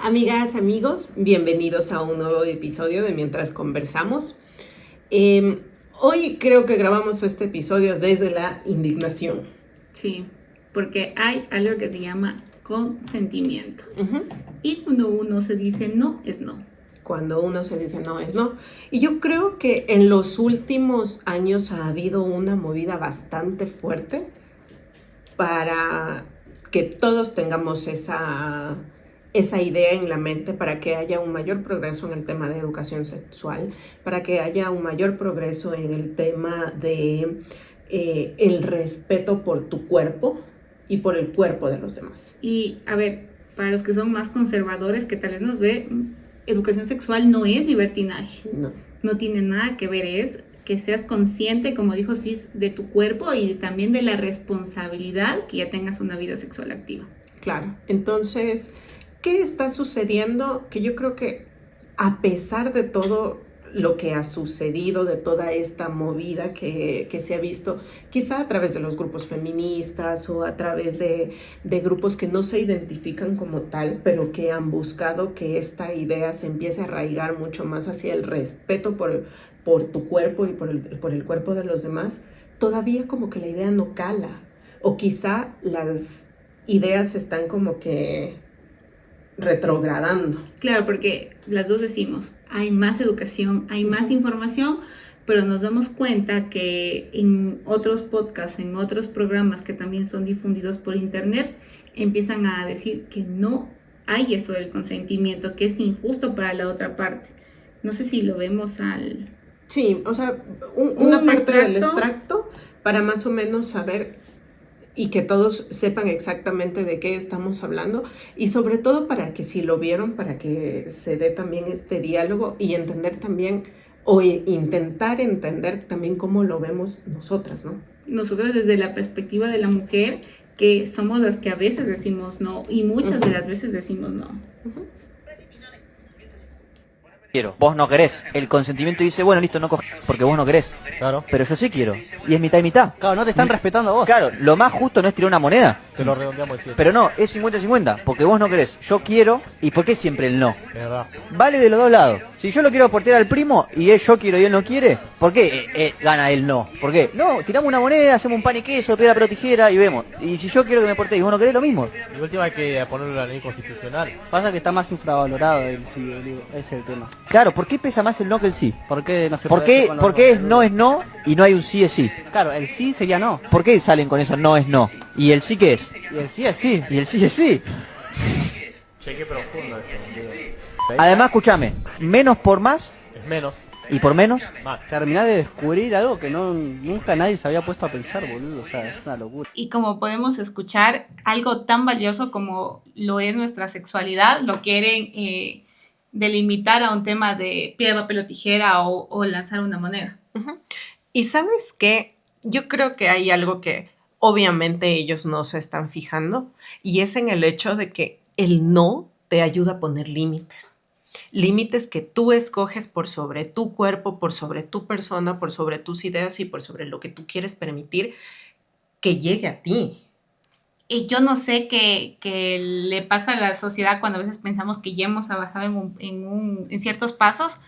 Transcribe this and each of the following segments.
Amigas, amigos, bienvenidos a un nuevo episodio de Mientras Conversamos. Hoy creo que grabamos este episodio desde la indignación. Sí, porque hay algo que se llama consentimiento. Uh-huh. Y cuando uno se dice no, es no. Cuando uno se dice no, es no. Y yo creo que en los últimos años ha habido una movida bastante fuerte para que todos tengamos esa idea en la mente, para que haya un mayor progreso en el tema de educación sexual, para que haya un mayor progreso en el tema de el respeto por tu cuerpo y por el cuerpo de los demás. Y a ver, para los que son más conservadores, que tal vez nos ve, educación sexual no es libertinaje. No tiene nada que ver, es que seas consciente, como dijo Cis, de tu cuerpo y también de la responsabilidad que ya tengas una vida sexual activa. Claro, entonces, ¿qué está sucediendo? Que yo creo que a pesar de todo lo que ha sucedido, de toda esta movida que se ha visto, quizá a través de los grupos feministas o a través de grupos que no se identifican como tal, pero que han buscado que esta idea se empiece a arraigar mucho más hacia el respeto por tu cuerpo y por el cuerpo de los demás, todavía como que la idea no cala, o quizá las ideas están como que retrogradando. Claro, porque las dos decimos, hay más educación, hay más información, pero nos damos cuenta que en otros podcasts, en otros programas que también son difundidos por internet, empiezan a decir que no hay eso del consentimiento, que es injusto para la otra parte. No sé si lo vemos al... Sí, o sea, una parte del extracto para más o menos saber y que todos sepan exactamente de qué estamos hablando, y sobre todo para que si lo vieron, para que se dé también este diálogo y entender también, o intentar entender también cómo lo vemos nosotras, ¿no? Nosotros desde la perspectiva de la mujer, que somos las que a veces decimos no, y muchas de las veces decimos no. Quiero, vos no querés. El consentimiento dice, bueno, listo, no coges porque vos no querés. Claro. Pero yo sí quiero. Y es mitad y mitad. Claro, no te están respetando a vos. Claro, lo más justo no es tirar una moneda. Te lo redondeamos el 7. Pero no, es 50-50, porque vos no querés. Yo quiero, ¿y por qué siempre el no? Es verdad. Vale de los dos lados. Si yo lo quiero aportar al primo y yo quiero y él no quiere, ¿por qué gana él no? ¿Por qué? No, tiramos una moneda, hacemos un pan y queso, piedra, pero tijera y vemos. Y si yo quiero que me aporte y vos no querés, lo mismo. Y última hay que ponerlo en la ley constitucional. Pasa que está más infravalorado el sí, digo, ese es el tema. Claro, ¿por qué pesa más el no que el sí? ¿Por qué no se ¿Por puede qué, ¿por qué es no y no hay un sí es sí? Claro, el sí sería no. ¿Por qué salen con eso no es no? ¿Y el sí qué es? Y el sí es sí. ¿Y el sí es sí? Che, qué profundo esto. Además, escúchame, menos por más Es menos. y por menos. Más. Terminar de descubrir algo que nunca nadie se había puesto a pensar, boludo. O sea, es una locura. Y como podemos escuchar, algo tan valioso como lo es nuestra sexualidad, lo quieren delimitar a un tema de piedra, papel o tijera o lanzar una moneda. Uh-huh. Y ¿sabes qué? Yo creo que hay algo que obviamente ellos no se están fijando, y es en el hecho de que el no te ayuda a poner límites. Límites que tú escoges por sobre tu cuerpo, por sobre tu persona, por sobre tus ideas y por sobre lo que tú quieres permitir que llegue a ti. Y yo no sé qué le pasa a la sociedad cuando a veces pensamos que ya hemos avanzado en ciertos pasos.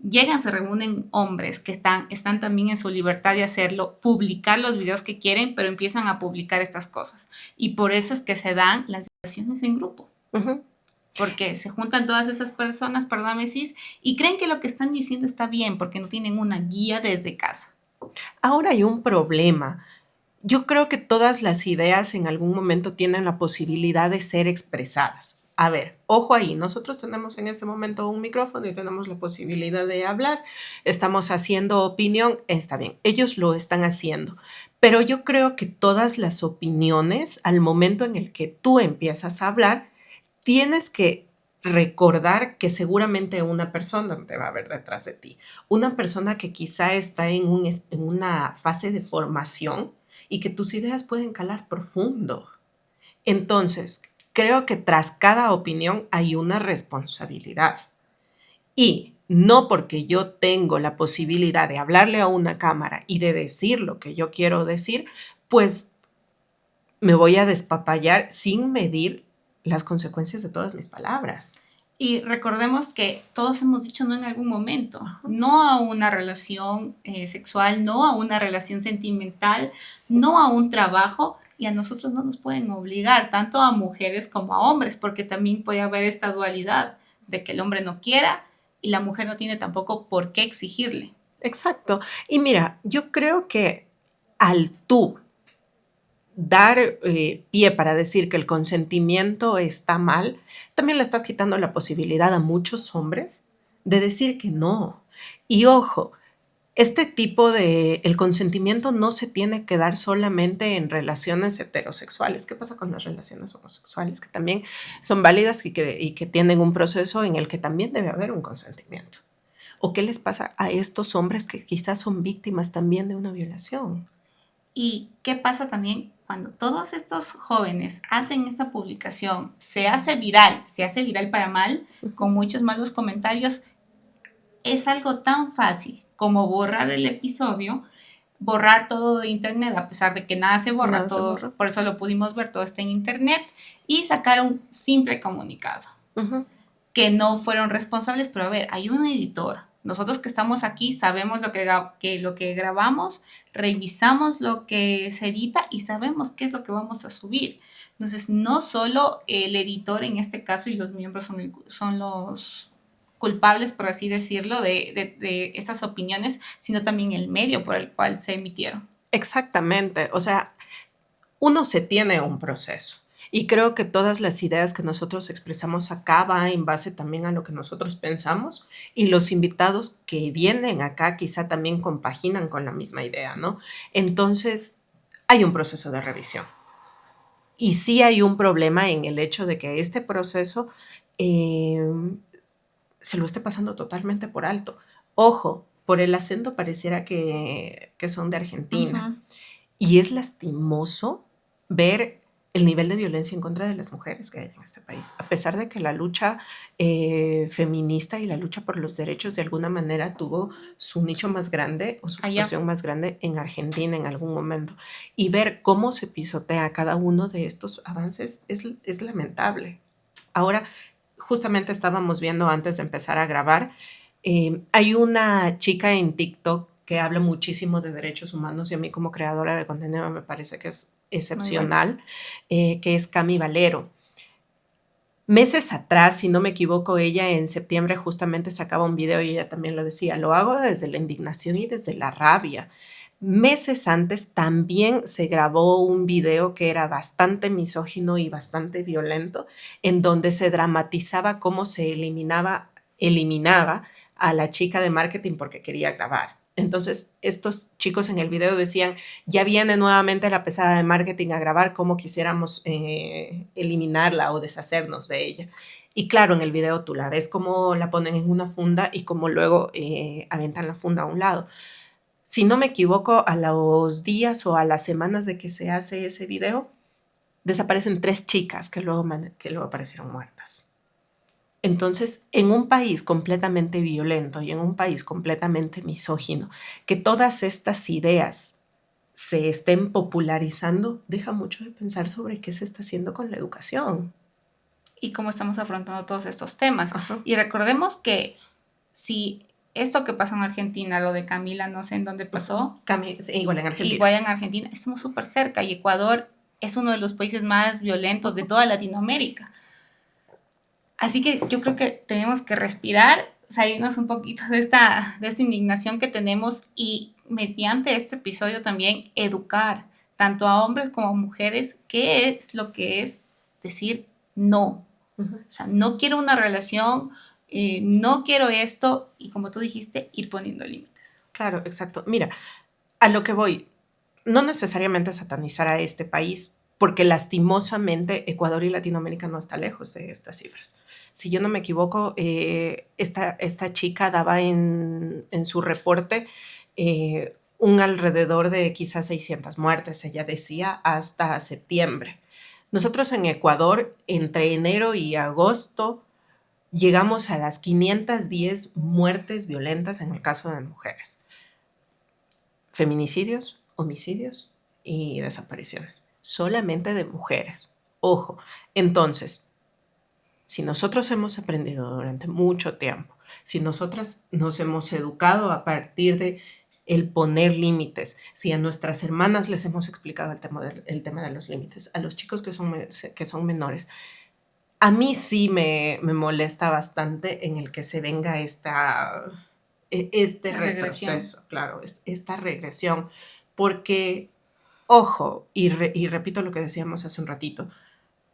Llegan, se reúnen hombres que están también en su libertad de hacerlo, publicar los videos que quieren, pero empiezan a publicar estas cosas. Y por eso es que se dan las violaciones en grupo. Uh-huh. Porque se juntan todas esas personas, perdóname Cis, y creen que lo que están diciendo está bien porque no tienen una guía desde casa. Ahora hay un problema. Yo creo que todas las ideas en algún momento tienen la posibilidad de ser expresadas. A ver, ojo ahí, nosotros tenemos en este momento un micrófono y tenemos la posibilidad de hablar, estamos haciendo opinión, está bien, ellos lo están haciendo, pero yo creo que todas las opiniones, al momento en el que tú empiezas a hablar, tienes que recordar que seguramente una persona te va a ver detrás de ti, una persona que quizá está en una fase de formación y que tus ideas pueden calar profundo. Entonces, creo que tras cada opinión hay una responsabilidad. Y no porque yo tengo la posibilidad de hablarle a una cámara y de decir lo que yo quiero decir, pues me voy a despapallar sin medir las consecuencias de todas mis palabras. Y recordemos que todos hemos dicho no en algún momento, no a una relación sexual, no a una relación sentimental, no a un trabajo, y a nosotros no nos pueden obligar, tanto a mujeres como a hombres, porque también puede haber esta dualidad de que el hombre no quiera y la mujer no tiene tampoco por qué exigirle. Exacto. Y mira, yo creo que al tú dar pie para decir que el consentimiento está mal, también le estás quitando la posibilidad a muchos hombres de decir que no. Y ojo, este tipo de, el consentimiento no se tiene que dar solamente en relaciones heterosexuales. ¿Qué pasa con las relaciones homosexuales? Que también son válidas y que tienen un proceso en el que también debe haber un consentimiento. ¿O qué les pasa a estos hombres que quizás son víctimas también de una violación? ¿Y qué pasa también cuando todos estos jóvenes hacen esta publicación? Se hace viral para mal, con muchos malos comentarios. Es algo tan fácil como borrar el episodio, borrar todo de internet, a pesar de que nada se borra, Nada se todo, borra. por eso lo pudimos ver, todo está en internet, y sacar un simple comunicado. Uh-huh. Que no fueron responsables, pero a ver, hay un editor. Nosotros que estamos aquí sabemos lo que grabamos, revisamos lo que se edita y sabemos qué es lo que vamos a subir. Entonces, no solo el editor en este caso y los miembros son los culpables, por así decirlo, de estas opiniones, sino también el medio por el cual se emitieron. Exactamente. O sea, uno se tiene un proceso. Y creo que todas las ideas que nosotros expresamos acá va en base también a lo que nosotros pensamos y los invitados que vienen acá quizá también compaginan con la misma idea, ¿no? Entonces, hay un proceso de revisión. Y sí hay un problema en el hecho de que este proceso eh, se lo esté pasando totalmente por alto. Ojo, por el acento pareciera que son de Argentina. Uh-huh. Y es lastimoso ver el nivel de violencia en contra de las mujeres que hay en este país, a pesar de que la lucha feminista y la lucha por los derechos de alguna manera tuvo su nicho más grande o su explosión más grande en Argentina en algún momento. Y ver cómo se pisotea cada uno de estos avances es lamentable. Ahora, justamente estábamos viendo antes de empezar a grabar, hay una chica en TikTok que habla muchísimo de derechos humanos y a mí como creadora de contenido me parece que es excepcional, que es Cami Valero. Meses atrás, si no me equivoco, ella en septiembre justamente sacaba un video y ella también lo decía, lo hago desde la indignación y desde la rabia. Meses antes también se grabó un video que era bastante misógino y bastante violento, en donde se dramatizaba cómo se eliminaba a la chica de marketing porque quería grabar. Entonces, estos chicos en el video decían, ya viene nuevamente la pesada de marketing a grabar cómo quisiéramos eliminarla o deshacernos de ella. Y claro, en el video tú la ves cómo la ponen en una funda y cómo luego aventan la funda a un lado. Si no me equivoco, a los días o a las semanas de que se hace ese video, desaparecen 3 chicas que luego aparecieron muertas. Entonces, en un país completamente violento y en un país completamente misógino, que todas estas ideas se estén popularizando, deja mucho de pensar sobre qué se está haciendo con la educación. Y cómo estamos afrontando todos estos temas. Ajá. Y recordemos que si esto que pasó en Argentina, lo de Camila, no sé en dónde pasó. Sí, igual en Argentina. Igual en Argentina, estamos súper cerca y Ecuador es uno de los países más violentos de toda Latinoamérica. Así que yo creo que tenemos que respirar, salirnos un poquito de esta indignación que tenemos y mediante este episodio también educar tanto a hombres como a mujeres qué es lo que es decir no. Uh-huh. O sea, no quiero una relación, no quiero esto y como tú dijiste, ir poniendo límites. Claro, exacto. Mira, a lo que voy, no necesariamente satanizar a este país, porque lastimosamente Ecuador y Latinoamérica no está lejos de estas cifras. Si yo no me equivoco, esta chica daba en su reporte un alrededor de quizás 600 muertes, ella decía, hasta septiembre. Nosotros en Ecuador, entre enero y agosto, llegamos a las 510 muertes violentas en el caso de mujeres. Feminicidios, homicidios y desapariciones. Solamente de mujeres. Ojo, entonces, Si nosotros hemos aprendido durante mucho tiempo, si nosotras nos hemos educado a partir de el poner límites, si a nuestras hermanas les hemos explicado el tema de los límites, a los chicos que son menores, a mí sí me molesta bastante en el que se venga este La regresión. retroceso, claro, esta regresión, porque, ojo, y repito lo que decíamos hace un ratito,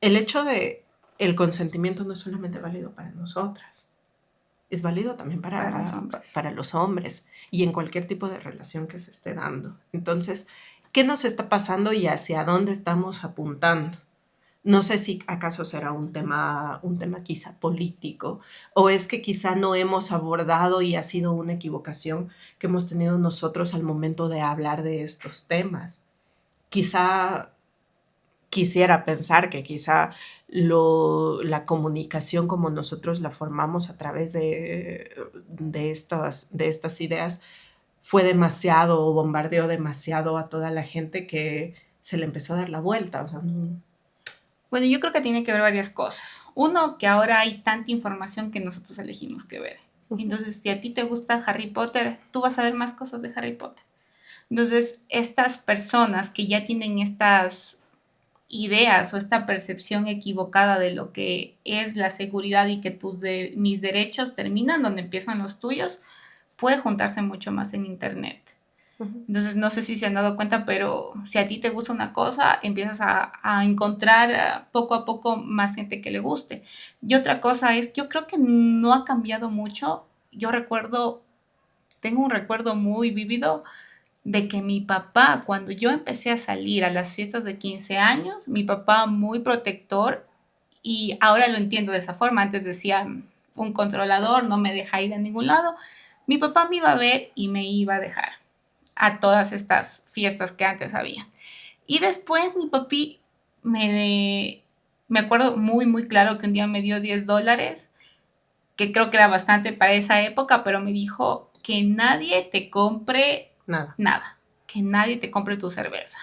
el hecho de el consentimiento no es solamente válido para nosotras, es válido también para los hombres y en cualquier tipo de relación que se esté dando. Entonces, ¿qué nos está pasando y hacia dónde estamos apuntando? No sé si acaso será un tema quizá político, o es que quizá no hemos abordado y ha sido una equivocación que hemos tenido nosotros al momento de hablar de estos temas. Quizá quisiera pensar que quizá la comunicación como nosotros la formamos a través de estas ideas fue demasiado o bombardeó demasiado a toda la gente que se le empezó a dar la vuelta. O sea, no. Bueno, yo creo que tiene que ver varias cosas. Uno, que ahora hay tanta información que nosotros elegimos qué ver. Entonces, si a ti te gusta Harry Potter, tú vas a ver más cosas de Harry Potter. Entonces, estas personas que ya tienen estas ideas o esta percepción equivocada de lo que es la seguridad y que mis derechos terminan donde empiezan los tuyos, puede juntarse mucho más en internet. Entonces, no sé si se han dado cuenta, pero si a ti te gusta una cosa, empiezas a encontrar poco a poco más gente que le guste. Y otra cosa es, yo creo que no ha cambiado mucho. Tengo un recuerdo muy vívido de que mi papá, cuando yo empecé a salir a las fiestas de 15 años, mi papá muy protector, y ahora lo entiendo de esa forma. Antes decía, un controlador, no me deja ir a ningún lado. Mi papá me iba a ver y me iba a dejar a todas estas fiestas que antes había. Y después mi papi me acuerdo muy, muy claro que un día me dio $10, que creo que era bastante para esa época, pero me dijo que nadie te compre nada, que nadie te compre tu cerveza.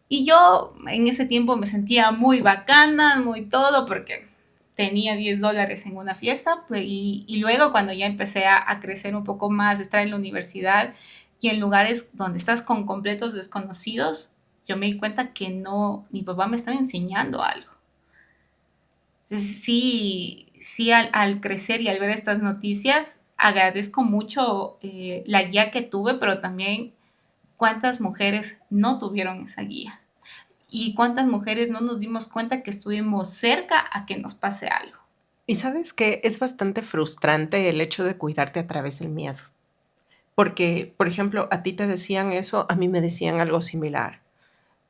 Y yo en ese tiempo me sentía muy bacana, muy todo, porque tenía $10 en una fiesta, y luego cuando ya empecé a crecer un poco más, estar en la universidad y en lugares donde estás con completos desconocidos, yo me di cuenta que no, mi papá me estaba enseñando algo. Entonces, sí al crecer y al ver estas noticias, agradezco mucho la guía que tuve, pero también cuántas mujeres no tuvieron esa guía y cuántas mujeres no nos dimos cuenta que estuvimos cerca a que nos pase algo. Y sabes que es bastante frustrante el hecho de cuidarte a través del miedo. Porque, por ejemplo, a ti te decían eso, a mí me decían algo similar.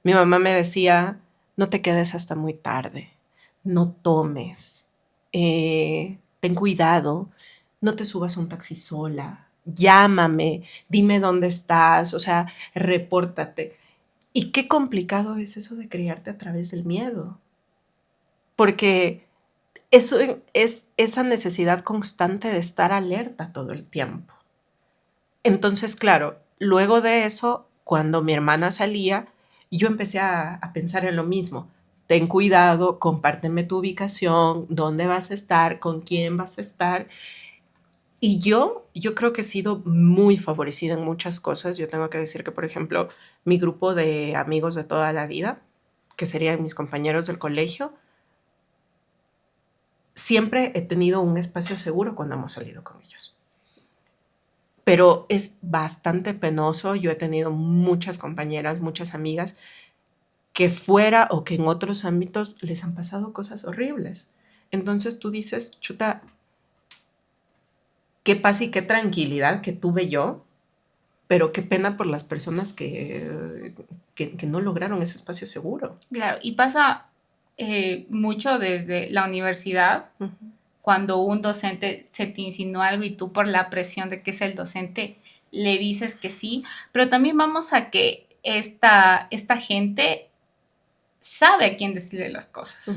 Mi mamá me decía, no te quedes hasta muy tarde, no tomes, ten cuidado, no te subas a un taxi sola, llámame, dime dónde estás, o sea, repórtate. Y qué complicado es eso de criarte a través del miedo, porque eso es esa necesidad constante de estar alerta todo el tiempo. Entonces, claro, luego de eso, cuando mi hermana salía, yo empecé a pensar en lo mismo. Ten cuidado, compárteme tu ubicación, dónde vas a estar, con quién vas a estar. Y yo creo que he sido muy favorecida en muchas cosas. Yo tengo que decir que, por ejemplo, mi grupo de amigos de toda la vida, que serían mis compañeros del colegio, siempre he tenido un espacio seguro cuando hemos salido con ellos. Pero es bastante penoso. Yo he tenido muchas compañeras, muchas amigas que fuera o que en otros ámbitos les han pasado cosas horribles. Entonces tú dices, chuta, qué paz y qué tranquilidad que tuve yo, pero qué pena por las personas que no lograron ese espacio seguro. Claro, y pasa mucho desde la universidad, cuando un docente se te insinúa algo y tú por la presión de que es el docente le dices que sí, pero también vamos a que esta gente sabe a quién decirle las cosas,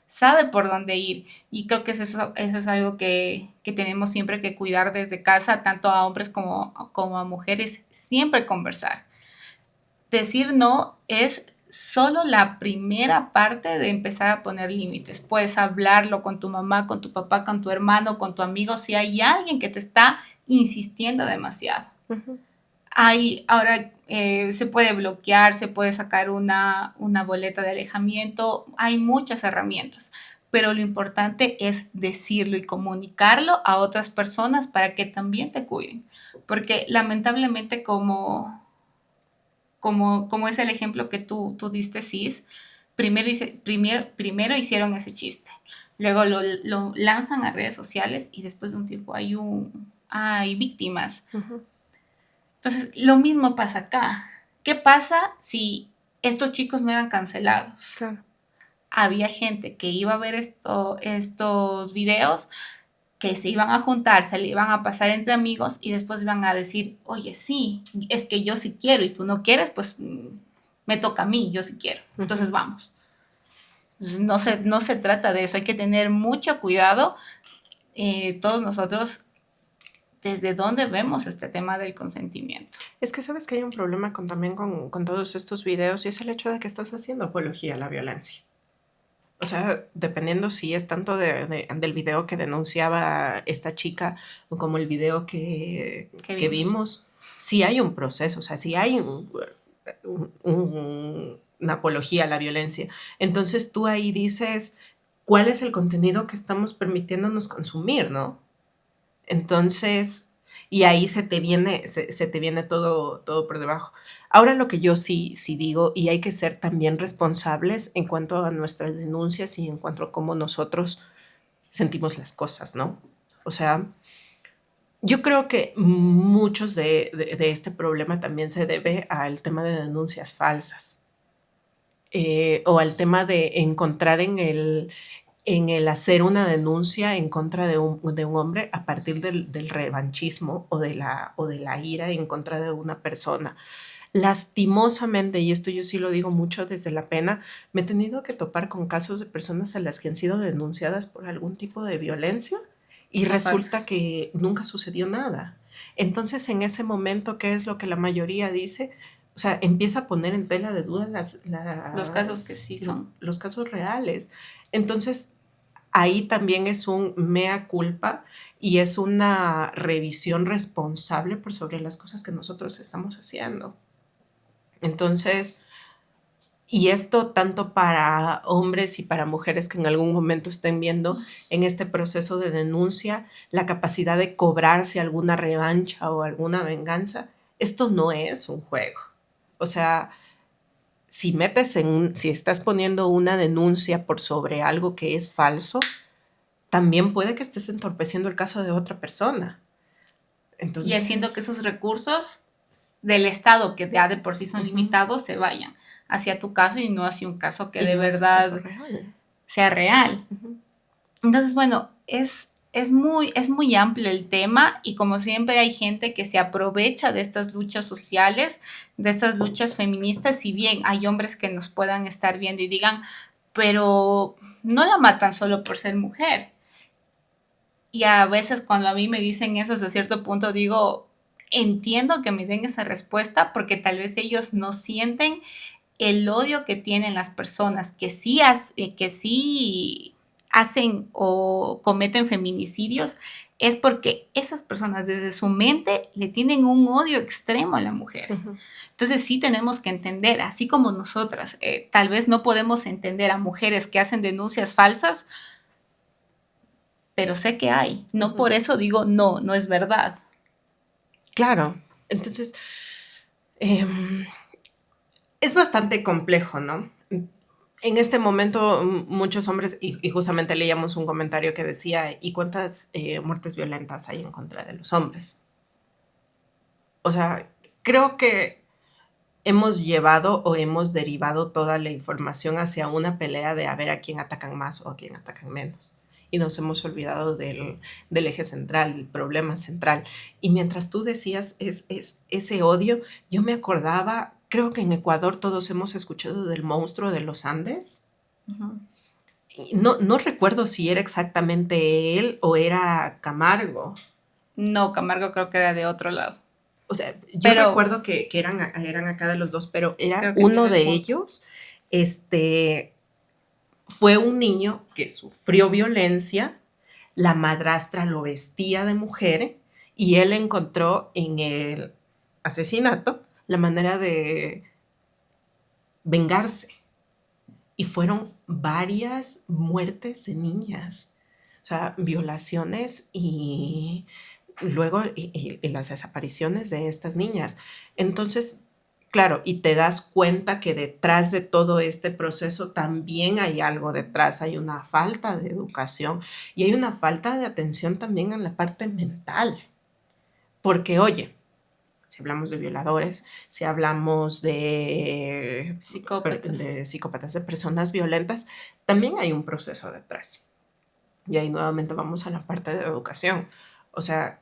sabe por dónde ir, y creo que eso es algo que tenemos siempre que cuidar desde casa, tanto a hombres como a mujeres, siempre conversar. Decir no es solo la primera parte de empezar a poner límites. Puedes hablarlo con tu mamá, con tu papá, con tu hermano, con tu amigo, si hay alguien que te está insistiendo demasiado. Ujú. Ahora se puede bloquear, se puede sacar una boleta de alejamiento, hay muchas herramientas, pero lo importante es decirlo y comunicarlo a otras personas para que también te cuiden, porque lamentablemente como es el ejemplo que tú diste, Cis, primero hicieron ese chiste, luego lo lanzan a redes sociales y después de un tiempo hay víctimas. Ujú. Entonces, lo mismo pasa acá. ¿Qué pasa si estos chicos no eran cancelados? Claro. Había gente que iba a ver estos videos, que se iban a juntar, se le iban a pasar entre amigos y después iban a decir, oye, sí, es que yo sí quiero y tú no quieres, pues me toca a mí, yo sí quiero. Entonces vamos. Entonces, no se trata de eso, hay que tener mucho cuidado, todos nosotros, desde dónde vemos este tema del consentimiento. Es que sabes que hay un problema también con todos estos videos y es el hecho de que estás haciendo apología a la violencia. O sea, dependiendo si es tanto del video que denunciaba esta chica o como el video que vimos, sí hay un proceso, o sea, sí hay una apología a la violencia. Entonces tú ahí dices, ¿cuál es el contenido que estamos permitiéndonos consumir, no? Entonces, y ahí se te viene todo por debajo. Ahora lo que yo sí digo, y hay que ser también responsables en cuanto a nuestras denuncias y en cuanto a cómo nosotros sentimos las cosas, ¿no? O sea, yo creo que muchos de este problema también se debe al tema de denuncias falsas o al tema de encontrar en el hacer una denuncia en contra de un hombre a partir del revanchismo o de la ira en contra de una persona. Lastimosamente, y esto yo sí lo digo mucho desde la pena, me he tenido que topar con casos de personas a las que han sido denunciadas por algún tipo de violencia y resulta que nunca sucedió nada. Entonces, en ese momento, ¿qué es lo que la mayoría dice? O sea, empieza a poner en tela de duda los casos que sí son. Los casos reales. Entonces, ahí también es un mea culpa y es una revisión responsable por sobre las cosas que nosotros estamos haciendo. Entonces, y esto tanto para hombres y para mujeres que en algún momento estén viendo en este proceso de denuncia la capacidad de cobrarse alguna revancha o alguna venganza, esto no es un juego. O sea, si estás poniendo una denuncia por sobre algo que es falso, también puede que estés entorpeciendo el caso de otra persona. Entonces, y haciendo que esos recursos del Estado, que ya de por sí son limitados, se vayan hacia tu caso y no hacia un caso que de verdad sea real. Entonces, bueno, es muy amplio el tema y como siempre hay gente que se aprovecha de estas luchas sociales, de estas luchas feministas, si bien hay hombres que nos puedan estar viendo y digan, pero no la matan solo por ser mujer. Y a veces cuando a mí me dicen eso, hasta cierto punto digo, entiendo que me den esa respuesta porque tal vez ellos no sienten el odio que tienen las personas que sí hacen o cometen feminicidios, es porque esas personas desde su mente le tienen un odio extremo a la mujer. Uh-huh. Entonces sí tenemos que entender, así como nosotras, tal vez no podemos entender a mujeres que hacen denuncias falsas, pero sé que hay. No por eso digo, no es verdad. Claro. Entonces, es bastante complejo, ¿no? En este momento, muchos hombres, y justamente leíamos un comentario que decía, ¿y cuántas muertes violentas hay en contra de los hombres? O sea, creo que hemos llevado o hemos derivado toda la información hacia una pelea de a ver a quién atacan más o a quién atacan menos. Y nos hemos olvidado del eje central, el problema central. Y mientras tú decías ese odio, yo me acordaba, creo que en Ecuador todos hemos escuchado del monstruo de los Andes. Uh-huh. Y no recuerdo si era exactamente él o era Camargo. No, Camargo creo que era de otro lado. O sea, yo recuerdo que eran acá de los dos, pero era uno de ellos Fue un niño que sufrió violencia, la madrastra lo vestía de mujer y él encontró en el asesinato la manera de vengarse. Y fueron varias muertes de niñas, o sea, violaciones y luego y las desapariciones de estas niñas. Entonces, claro, y te das cuenta que detrás de todo este proceso también hay algo detrás, hay una falta de educación y hay una falta de atención también en la parte mental. Porque, oye, si hablamos de violadores, si hablamos de psicópatas, de personas violentas, también hay un proceso detrás. Y ahí nuevamente vamos a la parte de educación. O sea,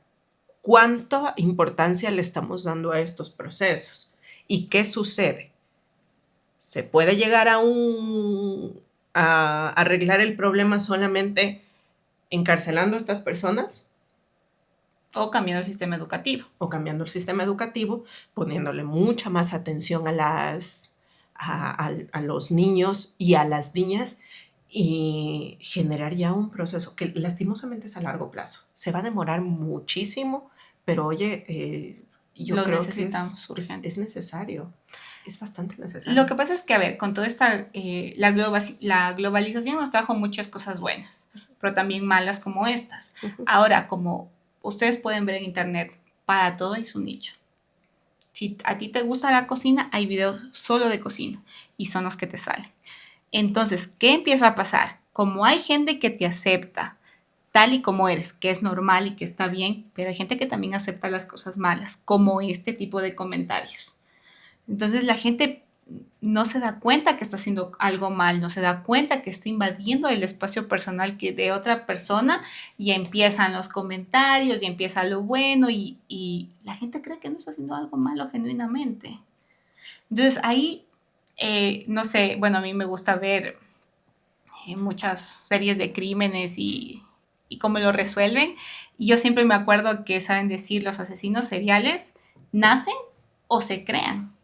¿cuánta importancia le estamos dando a estos procesos? ¿Y qué sucede? ¿Se puede llegar a arreglar el problema solamente encarcelando a estas personas? O cambiando el sistema educativo. O cambiando el sistema educativo, poniéndole mucha más atención a los niños y a las niñas y generar ya un proceso que lastimosamente es a largo plazo. Se va a demorar muchísimo, pero oye, yo creo que es necesario. Es bastante necesario. Lo que pasa es que, a ver, con toda esta, la globalización nos trajo muchas cosas buenas, pero también malas como estas. Ahora, como ustedes pueden ver en internet, para todo hay su nicho. Si a ti te gusta la cocina, hay videos solo de cocina y son los que te salen. Entonces, ¿qué empieza a pasar? Como hay gente que te acepta tal y como eres, que es normal y que está bien, pero hay gente que también acepta las cosas malas, como este tipo de comentarios. Entonces la gente no se da cuenta que está haciendo algo mal, no se da cuenta que está invadiendo el espacio personal de otra persona y empiezan los comentarios y empieza lo bueno y la gente cree que no está haciendo algo malo genuinamente. Entonces ahí, no sé, bueno, a mí me gusta ver muchas series de crímenes y cómo lo resuelven y yo siempre me acuerdo que saben decir los asesinos seriales nacen o se crean.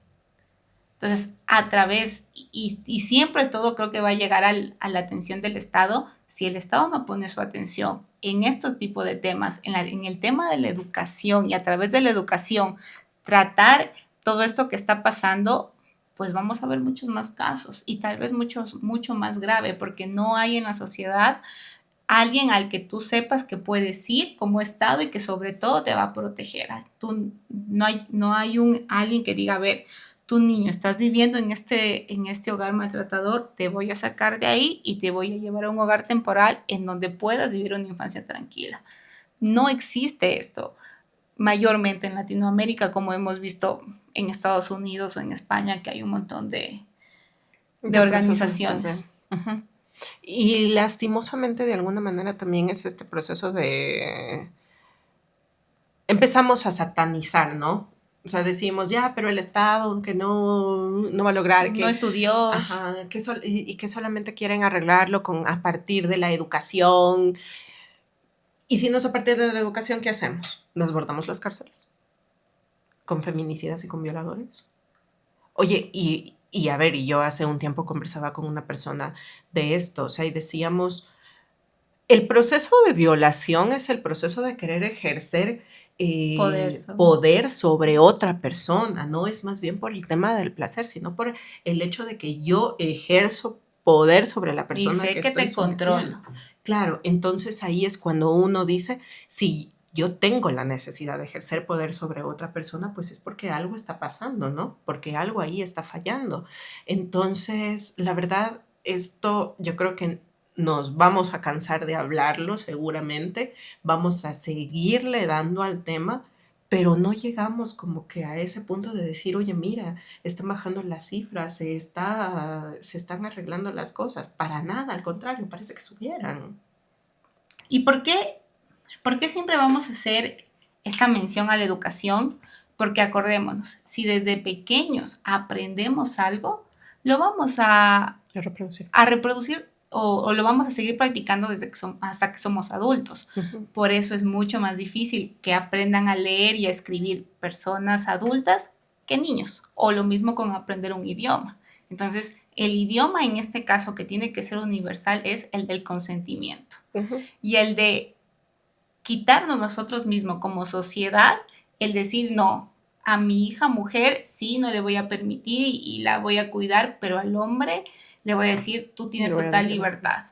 Entonces, a través, y siempre todo creo que va a llegar a la atención del Estado, si el Estado no pone su atención en estos tipos de temas, en el tema de la educación y a través de la educación tratar todo esto que está pasando, pues vamos a ver muchos más casos y tal vez mucho más grave, porque no hay en la sociedad alguien al que tú sepas que puedes ir como Estado y que sobre todo te va a proteger. No hay alguien que diga, a ver, tu niño, estás viviendo en este hogar maltratador, te voy a sacar de ahí y te voy a llevar a un hogar temporal en donde puedas vivir una infancia tranquila. No existe esto, mayormente en Latinoamérica, como hemos visto en Estados Unidos o en España, que hay un montón de organizaciones. Uh-huh. Y lastimosamente, de alguna manera, también es este proceso de... Empezamos a satanizar, ¿no? O sea, decimos, ya, pero el Estado que no va a lograr... No estudió. Ajá, y que solamente quieren arreglarlo a partir de la educación. Y si no es a partir de la educación, ¿qué hacemos? ¿Desbordamos las cárceles? ¿Con feminicidas y con violadores? Oye, y a ver, y yo hace un tiempo conversaba con una persona de esto, o sea, y decíamos, el proceso de violación es el proceso de querer ejercer poder sobre otra persona, no es más bien por el tema del placer, sino por el hecho de que yo ejerzo poder sobre la persona y sé que te controlo. Claro, entonces ahí es cuando uno dice, si yo tengo la necesidad de ejercer poder sobre otra persona, pues es porque algo está pasando, ¿no? Porque algo ahí está fallando. Entonces, la verdad, esto yo creo que nos vamos a cansar de hablarlo seguramente, vamos a seguirle dando al tema, pero no llegamos como que a ese punto de decir, oye, mira, están bajando las cifras, se están arreglando las cosas. Para nada, al contrario, parece que subieran. ¿Y por qué siempre vamos a hacer esta mención a la educación? Porque acordémonos, si desde pequeños aprendemos algo, lo vamos a reproducir o lo vamos a seguir practicando hasta que somos adultos. Uh-huh. Por eso es mucho más difícil que aprendan a leer y a escribir personas adultas que niños, o lo mismo con aprender un idioma. Entonces, El idioma en este caso que tiene que ser universal es el del consentimiento. Ujú. Y el de quitarnos nosotros mismos como sociedad, el decir no, a mi hija mujer sí no le voy a permitir y la voy a cuidar, pero al hombre le voy a decir, tú tienes Le voy a total decir. libertad.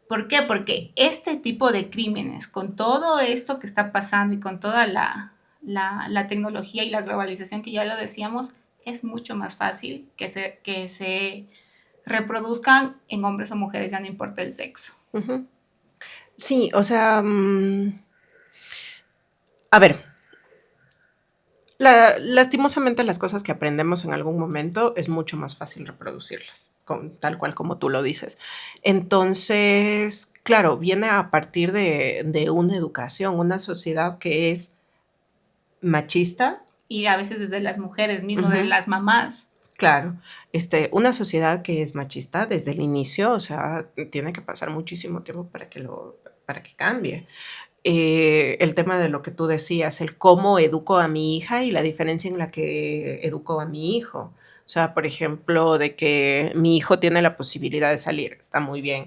¿Por qué? Porque este tipo de crímenes, con todo esto que está pasando y con toda la tecnología y la globalización que ya lo decíamos, es mucho más fácil que se reproduzcan en hombres o mujeres, ya no importa el sexo. Ujú. Sí, o sea, a ver, lastimosamente las cosas que aprendemos en algún momento es mucho más fácil reproducirlas, tal cual como tú lo dices. Entonces, claro, viene a partir de una educación, una sociedad que es machista. Y a veces desde las mujeres mismas, de Ujú. las mamás. Claro, una sociedad que es machista desde el inicio, o sea, tiene que pasar muchísimo tiempo para que cambie. El tema de lo que tú decías, el cómo educo a mi hija y la diferencia en la que educo a mi hijo. O sea, por ejemplo, de que mi hijo tiene la posibilidad de salir, está muy bien,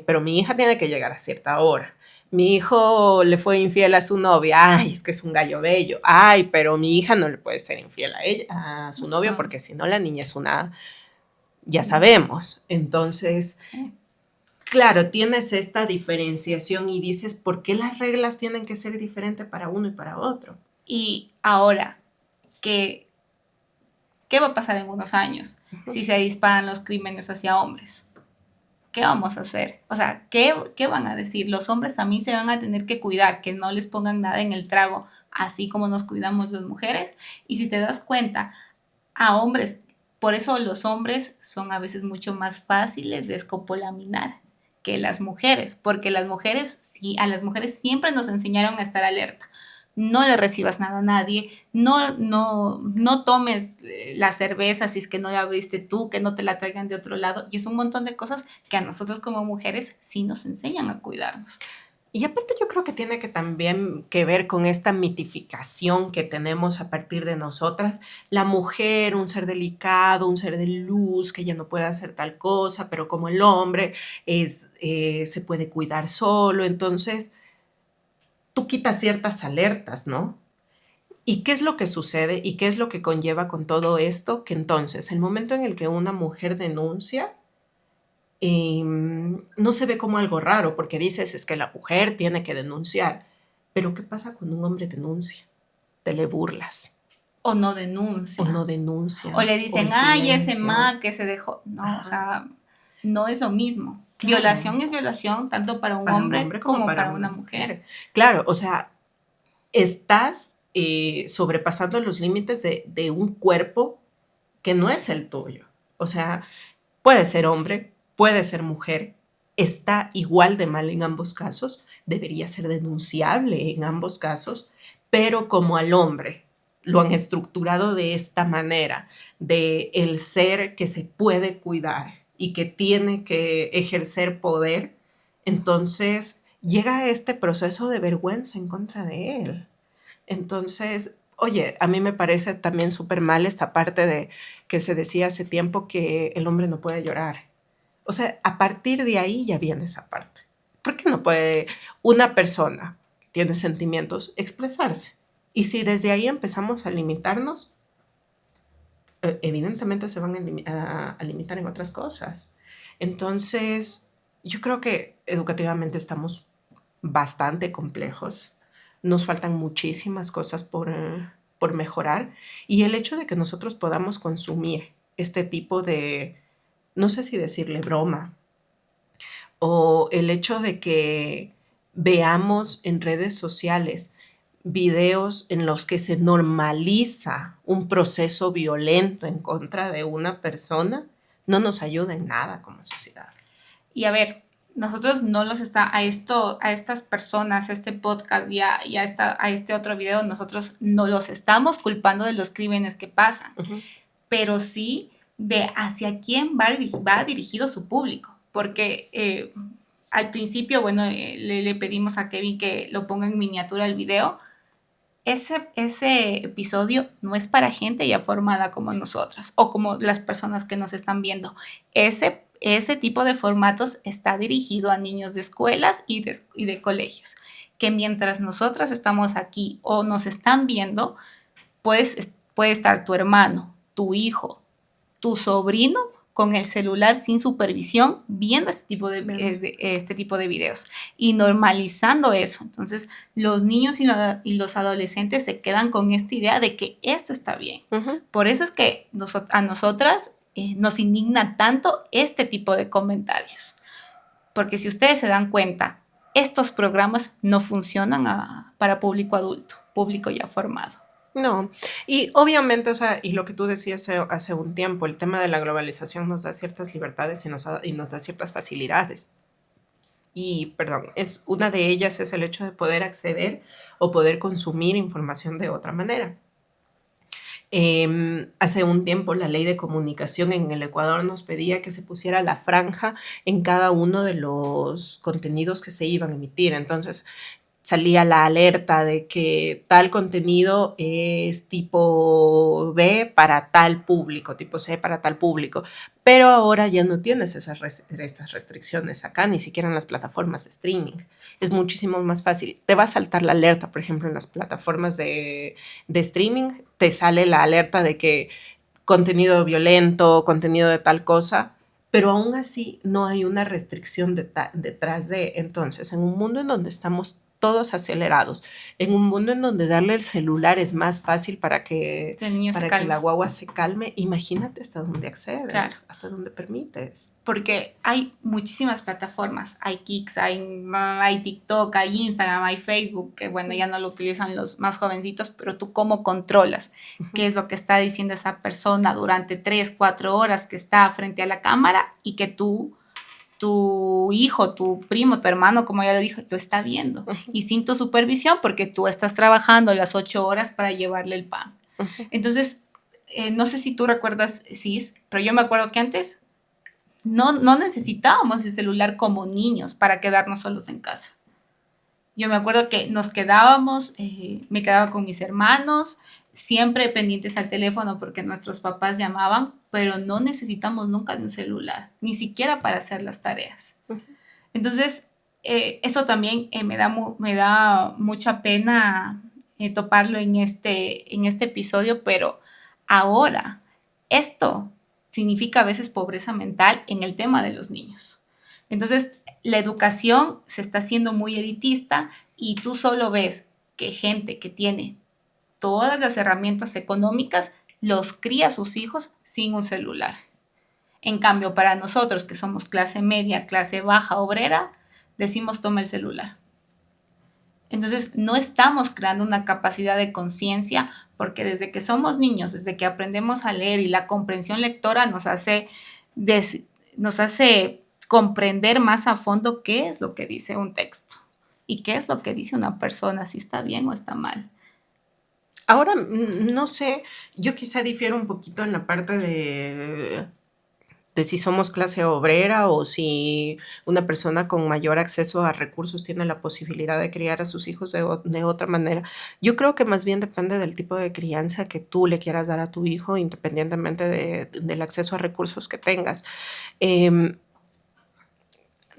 pero mi hija tiene que llegar a cierta hora. Mi hijo le fue infiel a su novia, ay, es que es un gallo bello, ay, pero mi hija no le puede ser infiel a ella, a su novio, porque si no la niña es una, ya sabemos. Entonces, Sí. claro, tienes esta diferenciación y dices, ¿por qué las reglas tienen que ser diferentes para uno y para otro? Y ahora, ¿qué va a pasar en unos años si se disparan los crímenes hacia hombres? ¿Qué vamos a hacer? O sea, ¿qué van a decir? Los hombres también se van a tener que cuidar, que no les pongan nada en el trago, así como nos cuidamos las mujeres. Y si te das cuenta, a hombres, por eso los hombres son a veces mucho más fáciles de escopolaminar que las mujeres, porque las mujeres, sí, a las mujeres siempre nos enseñaron a estar alerta. No le recibas nada a nadie, no tomes la cerveza si es que no la abriste tú, que no te la traigan de otro lado. Y es un montón de cosas que a nosotros como mujeres sí nos enseñan a cuidarnos. Y aparte yo creo que tiene que también que ver con esta mitificación que tenemos a partir de nosotras. La mujer, un ser delicado, un ser de luz, que ya no puede hacer tal cosa, pero como el hombre se puede cuidar solo. Entonces, tú quitas ciertas alertas, ¿no? ¿Y qué es lo que sucede y qué es lo que conlleva con todo esto? Que entonces, el momento en el que una mujer denuncia, no se ve como algo raro, porque dices, es que la mujer tiene que denunciar. Pero ¿qué pasa cuando un hombre denuncia? Te le burlas O no denuncia. o no denuncia. O le dicen, el ay, ese silencio. ma que se dejó. No, Ajá. o sea, no es lo mismo. Claro. Violación es violación, tanto para un Para un hombre, hombre como para una mujer. Claro, o sea, estás sobrepasando los límites de un cuerpo que no es el tuyo. O sea, puede ser hombre, puede ser mujer, está igual de mal en ambos casos, debería ser denunciable en ambos casos, pero como al hombre lo han estructurado de esta manera, de el ser que se puede cuidar y que tiene que ejercer poder, entonces llega este proceso de vergüenza en contra de él. Entonces, oye, a mí me parece también súper mal esta parte de que se decía hace tiempo que el hombre no puede llorar. O sea, a partir de ahí ya viene esa parte. ¿Por qué no puede una persona que tiene sentimientos expresarse? Y si desde ahí empezamos a limitarnos, evidentemente se van a limitar en otras cosas. Entonces, yo creo que educativamente estamos bastante complejos. Nos faltan muchísimas cosas por mejorar. Y el hecho de que nosotros podamos consumir este tipo de, no sé si decirle broma, o el hecho de que veamos en redes sociales videos en los que se normaliza un proceso violento en contra de una persona, no nos ayuda en nada como sociedad. Y a ver, nosotros no los está, a estas personas, a este podcast y a este otro video, nosotros no los estamos culpando de los crímenes que pasan, pero sí de hacia quién va dirigido su público, porque al principio, bueno, le pedimos a Kevin que lo ponga en miniatura el video. ese episodio no es para gente ya formada como nosotras o como las personas que nos están viendo. Ese tipo de formatos está dirigido a niños de escuelas y de colegios, que mientras nosotras estamos aquí o nos están viendo, pues puede estar tu hermano, tu hijo, tu sobrino con el celular sin supervisión viendo este tipo de videos y normalizando eso. Entonces, los niños y los adolescentes se quedan con esta idea de que esto está bien. Ujú. Por eso es que a nosotras nos indigna tanto este tipo de comentarios. Porque si ustedes se dan cuenta, estos programas no funcionan para público adulto, público ya formado. No, y obviamente, o sea, y lo que tú decías hace un tiempo, el tema de la globalización nos da ciertas libertades y nos da ciertas facilidades. Y, perdón, una de ellas es el hecho de poder acceder o poder consumir información de otra manera. Hace un tiempo la ley de comunicación en el Ecuador nos pedía que se pusiera la franja en cada uno de los contenidos que se iban a emitir. Entonces salía la alerta de que tal contenido es tipo B para tal público, tipo C para tal público. Pero ahora ya no tienes estas restricciones acá, ni siquiera en las plataformas de streaming. Es muchísimo más fácil. Te va a saltar la alerta, por ejemplo, en las plataformas de streaming, te sale la alerta de que contenido violento, contenido de tal cosa, pero aún así no hay una restricción detrás de. Entonces, en un mundo en donde estamos todos acelerados, en un mundo en donde darle el celular es más fácil para que la guagua se calme, imagínate hasta dónde accedes, claro, hasta dónde permites. Porque hay muchísimas plataformas, hay Kicks, hay TikTok, hay Instagram, hay Facebook, que bueno, ya no lo utilizan los más jovencitos, pero tú cómo controlas qué es lo que está diciendo esa persona durante 3, 4 horas que está frente a la cámara y que tu hijo, tu primo, tu hermano, como ya lo dije, lo está viendo. Y sin tu supervisión, porque tú estás trabajando las 8 horas para llevarle el pan. Entonces, no sé si tú recuerdas, Cis, pero yo me acuerdo que antes no necesitábamos el celular como niños para quedarnos solos en casa. Yo me acuerdo que nos quedábamos, me quedaba con mis hermanos, siempre pendientes al teléfono porque nuestros papás llamaban, pero no necesitamos nunca de un celular, ni siquiera para hacer las tareas. Entonces, eso también me da mucha pena toparlo en este episodio, pero ahora esto significa a veces pobreza mental en el tema de los niños. Entonces, la educación se está haciendo muy elitista y tú solo ves que gente que tiene todas las herramientas económicas los cría a sus hijos sin un celular. En cambio, para nosotros que somos clase media, clase baja, obrera, decimos toma el celular. Entonces, no estamos creando una capacidad de conciencia porque desde que somos niños, desde que aprendemos a leer y la comprensión lectora nos hace comprender más a fondo qué es lo que dice un texto y qué es lo que dice una persona, si está bien o está mal. Ahora, no sé, yo quizá difiero un poquito en la parte de si somos clase obrera o si una persona con mayor acceso a recursos tiene la posibilidad de criar a sus hijos de otra manera. Yo creo que más bien depende del tipo de crianza que tú le quieras dar a tu hijo, independientemente del acceso a recursos que tengas.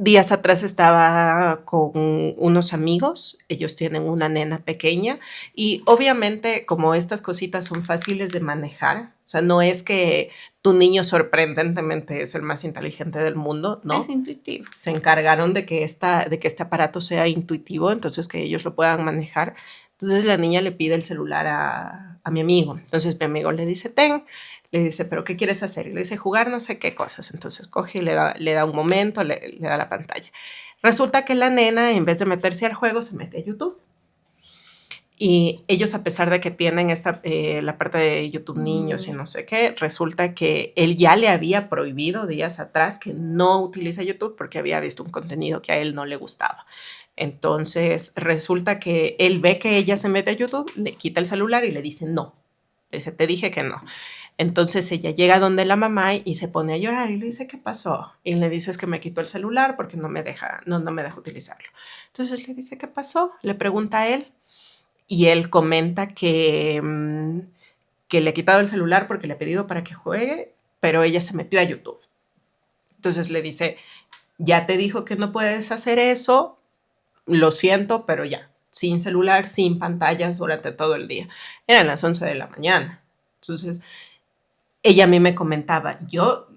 Días atrás estaba con unos amigos, ellos tienen una nena pequeña y obviamente como estas cositas son fáciles de manejar, o sea, no es que tu niño sorprendentemente es el más inteligente del mundo, ¿no? Es intuitivo. Se encargaron de que este aparato sea intuitivo, entonces que ellos lo puedan manejar. Entonces la niña le pide el celular a mi amigo, entonces mi amigo le dice, le dice, ¿pero qué quieres hacer? Y le dice, jugar no sé qué cosas. Entonces coge y le da un momento, le da la pantalla. Resulta que la nena, en vez de meterse al juego, se mete a YouTube. Y ellos, a pesar de que tienen la parte de YouTube Niños y no sé qué, resulta que él ya le había prohibido días atrás que no utilice YouTube porque había visto un contenido que a él no le gustaba. Entonces resulta que él ve que ella se mete a YouTube, le quita el celular y le dice no. Le dice, te dije que no. Entonces ella llega donde la mamá y se pone a llorar y le dice, ¿qué pasó? Y le dice, es que me quitó el celular porque no me deja utilizarlo. Entonces le dice, ¿qué pasó? Le pregunta a él y él comenta que le ha quitado el celular porque le ha pedido para que juegue, pero ella se metió a YouTube. Entonces le dice, ya te dijo que no puedes hacer eso, lo siento, pero ya, sin celular, sin pantallas durante todo el día. Eran las 11 de la mañana. Entonces, ella a mí me comentaba, yo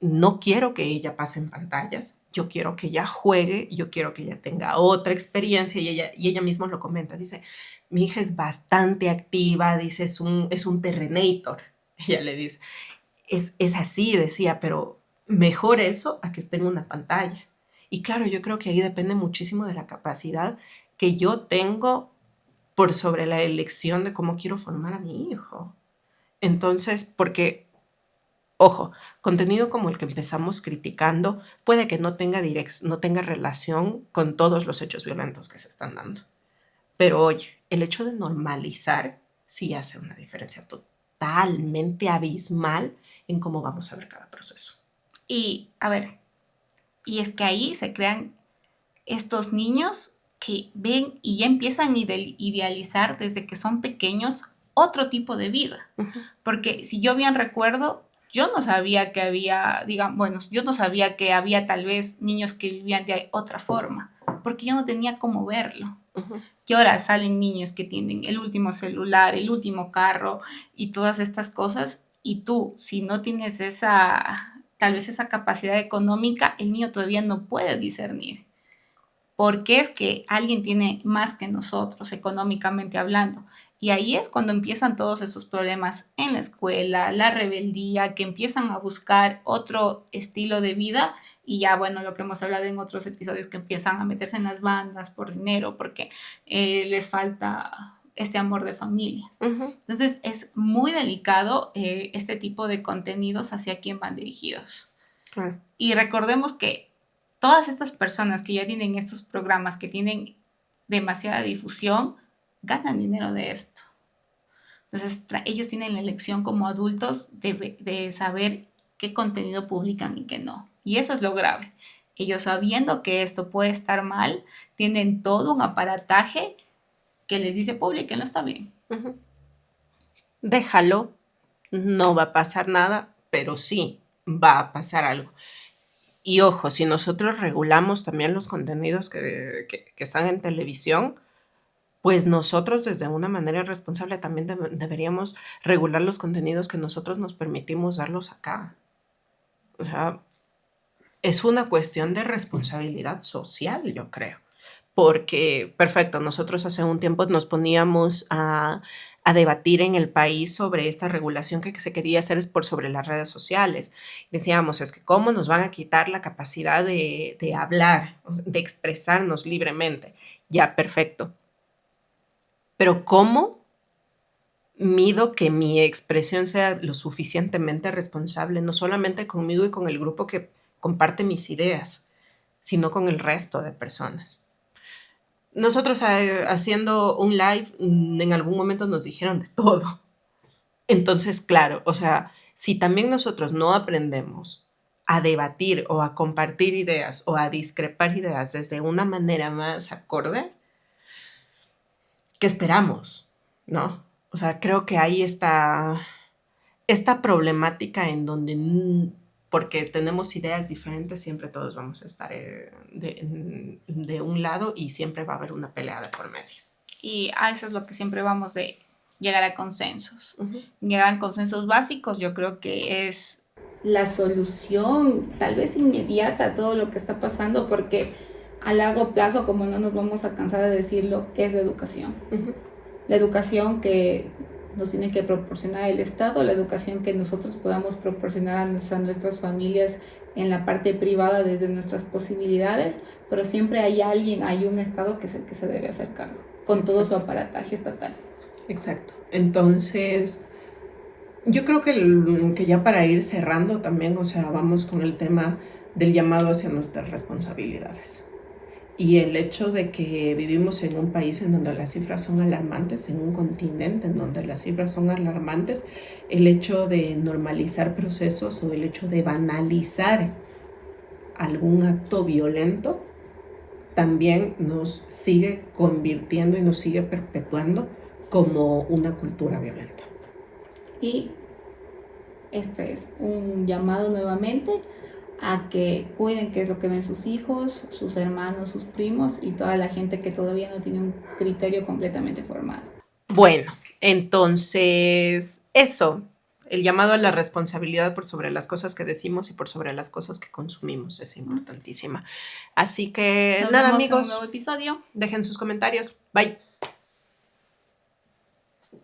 no quiero que ella pase en pantallas, yo quiero que ella juegue, yo quiero que ella tenga otra experiencia, y ella misma lo comenta, dice, mi hija es bastante activa, dice, es un terrenator, ella le dice, es así, decía, pero mejor eso a que esté en una pantalla. Y claro, yo creo que ahí depende muchísimo de la capacidad que yo tengo por sobre la elección de cómo quiero formar a mi hijo. Entonces, porque, ojo, contenido como el que empezamos criticando puede que no tenga relación con todos los hechos violentos que se están dando. Pero oye, el hecho de normalizar sí hace una diferencia totalmente abismal en cómo vamos a ver cada proceso. Y, a ver, y es que ahí se crean estos niños que ven y ya empiezan a idealizar desde que son pequeños otro tipo de vida. Uh-huh. Porque si yo bien recuerdo, yo no sabía que había, yo no sabía que había tal vez niños que vivían de otra forma, porque yo no tenía cómo verlo. Uh-huh. Que ahora salen niños que tienen el último celular, el último carro y todas estas cosas, y tú, si no tienes tal vez esa capacidad económica, el niño todavía no puede discernir. Porque es que alguien tiene más que nosotros, económicamente hablando. Y ahí es cuando empiezan todos esos problemas en la escuela, la rebeldía, que empiezan a buscar otro estilo de vida. Y ya, bueno, lo que hemos hablado en otros episodios, que empiezan a meterse en las bandas por dinero, porque les falta este amor de familia. Uh-huh. Entonces, es muy delicado este tipo de contenidos hacia quién van dirigidos. Claro. Y recordemos que todas estas personas que ya tienen estos programas, que tienen demasiada difusión, ganan dinero de esto. Entonces, ellos tienen la elección como adultos de saber qué contenido publican y qué no. Y eso es lo grave. Ellos, sabiendo que esto puede estar mal, tienen todo un aparataje que les dice publiquen, no está bien. Uh-huh. Déjalo, no va a pasar nada, pero sí va a pasar algo. Y ojo, si nosotros regulamos también los contenidos que están en televisión, pues nosotros desde una manera responsable también deberíamos regular los contenidos que nosotros nos permitimos darlos acá. O sea, es una cuestión de responsabilidad social, yo creo. Porque, perfecto, nosotros hace un tiempo nos poníamos a debatir en el país sobre esta regulación que se quería hacer sobre las redes sociales. Decíamos, es que cómo nos van a quitar la capacidad de hablar, de expresarnos libremente. Ya, perfecto. Pero ¿cómo mido que mi expresión sea lo suficientemente responsable, no solamente conmigo y con el grupo que comparte mis ideas, sino con el resto de personas? Nosotros haciendo un live, en algún momento nos dijeron de todo. Entonces, claro, o sea, si también nosotros no aprendemos a debatir o a compartir ideas o a discrepar ideas desde una manera más acorde, ¿qué esperamos? ¿No? O sea, creo que hay esta problemática en donde, porque tenemos ideas diferentes, siempre todos vamos a estar de un lado y siempre va a haber una pelea de por medio. Y a eso es lo que siempre vamos de llegar a consensos. Uh-huh. Llegar a consensos básicos, yo creo que es la solución tal vez inmediata a todo lo que está pasando, porque a largo plazo, como no nos vamos a cansar de decirlo, es la educación. Uh-huh. La educación que nos tiene que proporcionar el Estado, la educación que nosotros podamos proporcionar a nuestras familias en la parte privada desde nuestras posibilidades, pero siempre hay un Estado que es el que se debe hacer cargo, con todo su aparataje estatal. Exacto. Entonces, yo creo que ya para ir cerrando también, o sea, vamos con el tema del llamado hacia nuestras responsabilidades. Y el hecho de que vivimos en un país en donde las cifras son alarmantes, en un continente en donde las cifras son alarmantes, el hecho de normalizar procesos o el hecho de banalizar algún acto violento también nos sigue convirtiendo y nos sigue perpetuando como una cultura violenta. Y este es un llamado nuevamente a que cuiden qué es lo que ven sus hijos, sus hermanos, sus primos y toda la gente que todavía no tiene un criterio completamente formado. Bueno, entonces eso, el llamado a la responsabilidad por sobre las cosas que decimos y por sobre las cosas que consumimos es importantísima. Así que Nos nada, vemos en un amigos, nuevo episodio. dejen sus comentarios. Bye.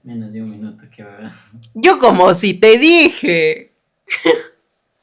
Menos de un minuto, qué bebé. Yo como si te dije.